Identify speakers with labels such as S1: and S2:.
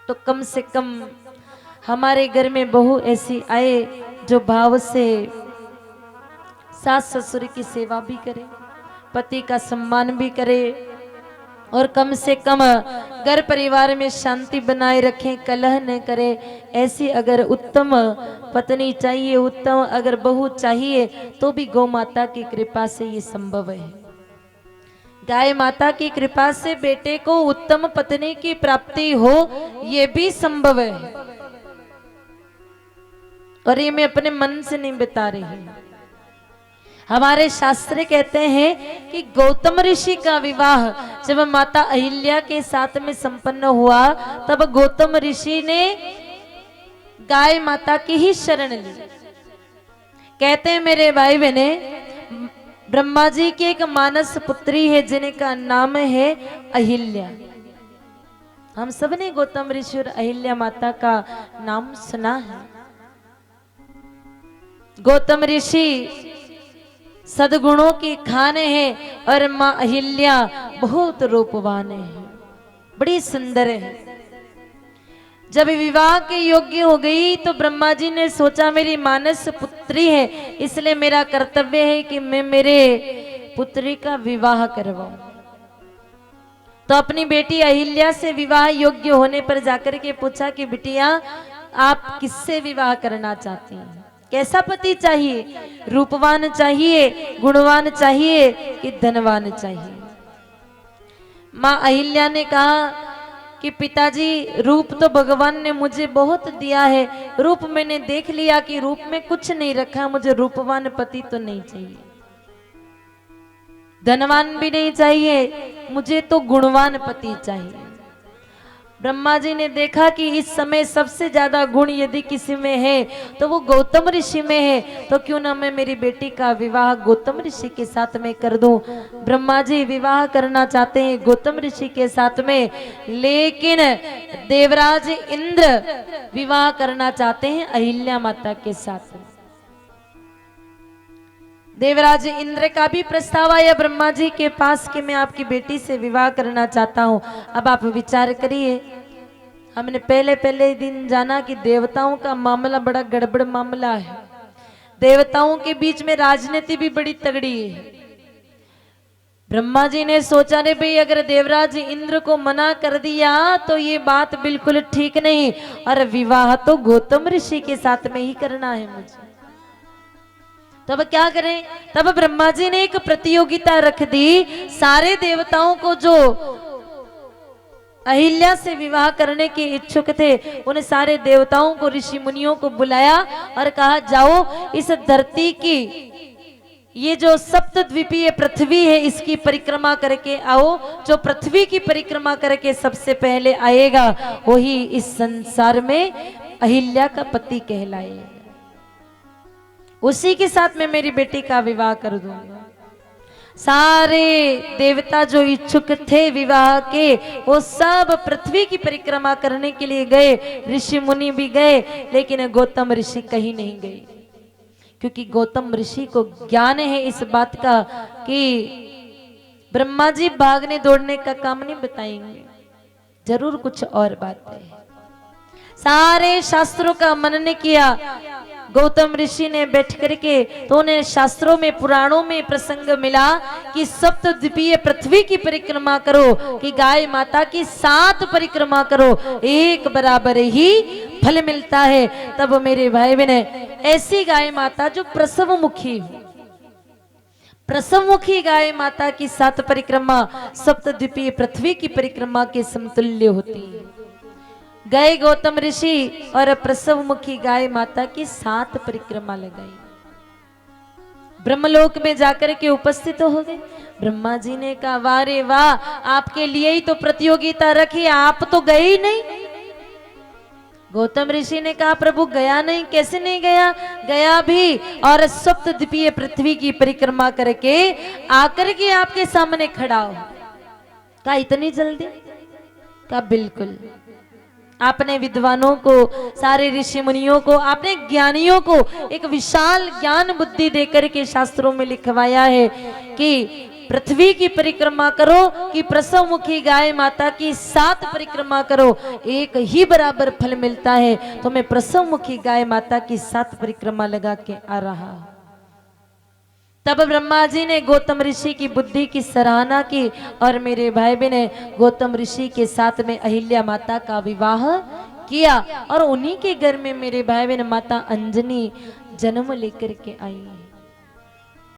S1: तो कम से कम हमारे घर में बहू ऐसी आए जो भाव से सास ससुर की सेवा भी करे, पति का सम्मान भी करे और कम से कम घर परिवार में शांति बनाए रखें, कलह न करे। ऐसी अगर उत्तम पत्नी चाहिए, उत्तम अगर बहू चाहिए, तो भी गौ माता की कृपा से ये संभव है। गाय माता की कृपा से बेटे को उत्तम पत्नी की प्राप्ति हो, ये भी संभव है। और ये मैं अपने मन से नहीं बता रही हूं। हमारे शास्त्र कहते हैं कि गौतम ऋषि का विवाह जब माता अहिल्या के साथ में संपन्न हुआ, तब गौतम ऋषि ने गाय माता की ही शरण ली। कहते हैं मेरे भाई बहने, ब्रह्मा जी की एक मानस पुत्री है जिनका नाम है अहिल्या। हम सब ने गौतम ऋषि और अहिल्या माता का नाम सुना है। गौतम ऋषि सद्गुणों की खान है और मां अहिल्या बहुत रूपवान है, बड़ी सुंदर है। जब विवाह के योग्य हो गई तो ब्रह्मा जी ने सोचा मेरी मानस पुत्री है, इसलिए मेरा कर्तव्य है कि मैं मेरे पुत्री का विवाह करवाऊं। तो अपनी बेटी अहिल्या से विवाह योग्य होने पर जाकर के पूछा कि बिटिया आप किससे विवाह करना चाहती हैं, कैसा पति चाहिए, रूपवान चाहिए, गुणवान चाहिए कि धनवान चाहिए। मां अहिल्या ने कहा कि पिताजी रूप तो भगवान ने मुझे बहुत दिया है, रूप मैंने देख लिया कि रूप में कुछ नहीं रखा, मुझे रूपवान पति तो नहीं चाहिए, धनवान भी नहीं चाहिए, मुझे तो गुणवान पति चाहिए। ब्रह्मा जी ने देखा कि इस समय सबसे ज्यादा गुण यदि किसी में है तो वो गौतम ऋषि में है, तो क्यों ना मैं मेरी बेटी का विवाह गौतम ऋषि के साथ में कर दूं। ब्रह्मा जी विवाह करना चाहते हैं गौतम ऋषि के साथ में, लेकिन देवराज इंद्र विवाह करना चाहते हैं अहिल्या माता के साथ। देवराज इंद्र का भी प्रस्ताव आया ब्रह्मा जी के पास कि मैं आपकी बेटी से विवाह करना चाहता हूं। अब आप विचार करिए, हमने पहले दिन जाना कि देवताओं का मामला बड़ा गड़बड़ मामला है, देवताओं के बीच में राजनीति भी बड़ी तगड़ी है। ब्रह्मा जी ने सोचा रे भाई अगर देवराज इंद्र को मना कर दिया तो ये बात बिल्कुल ठीक नहीं, और विवाह तो गौतम ऋषि के साथ में ही करना है मुझे। तब क्या करें, तब ब्रह्मा जी ने एक प्रतियोगिता रख दी। सारे देवताओं को जो अहिल्या से विवाह करने के इच्छुक थे उन सारे देवताओं को, ऋषि मुनियों को बुलाया और कहा जाओ इस धरती की ये जो सप्तद्वीपीय पृथ्वी है इसकी परिक्रमा करके आओ। जो पृथ्वी की परिक्रमा करके सबसे पहले आएगा वही इस संसार में अहिल्या का पति कहलाएगा, उसी के साथ में मेरी बेटी का विवाह कर दूंगा। सारे देवता जो इच्छुक थे विवाह के वो सब पृथ्वी की परिक्रमा करने के लिए गए, ऋषि मुनि भी गए, लेकिन गौतम ऋषि कहीं नहीं गए, क्योंकि गौतम ऋषि को ज्ञान है इस बात का कि ब्रह्मा जी भागने दौड़ने का काम नहीं बताएंगे, जरूर कुछ और बात है। सारे शास्त्रों का मनन किया गौतम ऋषि ने बैठ करके, तो उन्हें शास्त्रों में पुराणों में प्रसंग मिला कि सप्तद्वीपीय पृथ्वी की परिक्रमा करो कि गाय माता की 7 परिक्रमा करो, एक बराबर ही फल मिलता है। तब मेरे भाई बहन ऐसी गाय माता जो प्रसव मुखी हो, प्रसव मुखी गाय माता की 7 परिक्रमा सप्तद्वीपीय पृथ्वी की परिक्रमा के समतुल्य होती है। गए गौतम ऋषि और प्रसव मुखी गाय माता की 7 परिक्रमा लगाई, ब्रह्मलोक में जाकर के उपस्थित हो गए। ब्रह्मा जी ने कहा वाह रे वाह, आपके लिए ही तो प्रतियोगिता रखी, आप तो गए ही नहीं। गौतम ऋषि ने कहा प्रभु गया नहीं, कैसे नहीं गया, गया भी, और सप्तद्वीपीय पृथ्वी की परिक्रमा करके आकर के आपके सामने खड़ा हो। कहा इतनी जल्दी, कहा बिल्कुल। आपने विद्वानों को, सारे ऋषि मुनियों को, आपने ज्ञानियों को एक विशाल ज्ञान बुद्धि देकर के शास्त्रों में लिखवाया है कि पृथ्वी की परिक्रमा करो कि प्रसव मुखी गाय माता की 7 परिक्रमा करो, एक ही बराबर फल मिलता है। तो मैं प्रसव मुखी गाय माता की 7 परिक्रमा लगा के आ रहा। तब ब्रह्मा जी ने गौतम ऋषि की बुद्धि की सराहना की और मेरे भाई बहन ने गौतम ऋषि के साथ में अहिल्या माता का विवाह किया और उन्हीं के घर में मेरे भाई बहन माता अंजनी जन्म लेकर के आई।